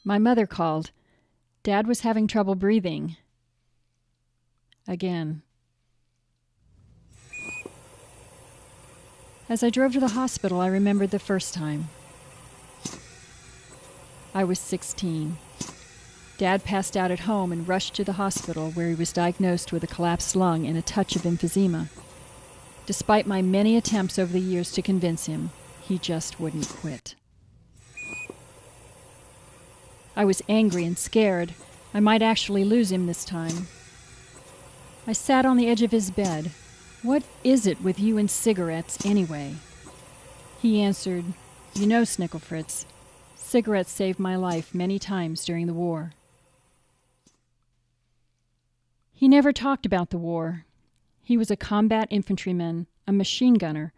My mother called. Dad was having trouble breathing. Again. As I drove to the hospital, I remembered the first time. I was 16. Dad passed out at home and rushed to the hospital where he was diagnosed with a collapsed lung and a touch of emphysema. Despite my many attempts over the years to convince him, he just wouldn't quit. I was angry and scared. I might actually lose him this time. I sat on the edge of his bed. "What is it with you and cigarettes, anyway?" He answered, "You know, Snickle Fritz, cigarettes saved my life many times during the war." He never talked about the war. He was a combat infantryman, a machine gunner,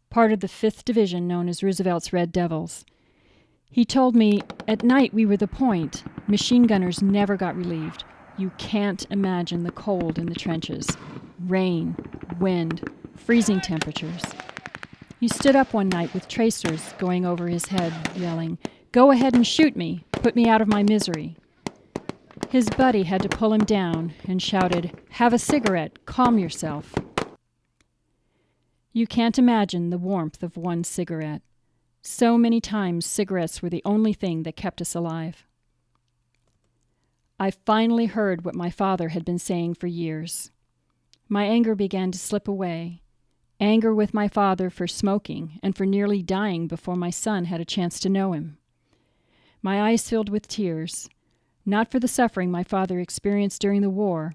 part of the 5th Division known as Roosevelt's Red Devils. He told me, "At night we were the point. Machine gunners never got relieved. You can't imagine the cold in the trenches. Rain, wind, freezing temperatures." He stood up one night with tracers going over his head, yelling, "Go ahead and shoot me. Put me out of my misery." His buddy had to pull him down and shouted, "Have a cigarette. Calm yourself." You can't imagine the warmth of one cigarette. So many times cigarettes were the only thing that kept us alive. I finally heard what my father had been saying for years. My anger began to slip away. Anger with my father for smoking and for nearly dying before my son had a chance to know him. My eyes filled with tears, not for the suffering my father experienced during the war,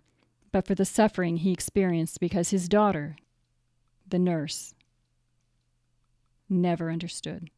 but for the suffering he experienced because his daughter, the nurse, never understood.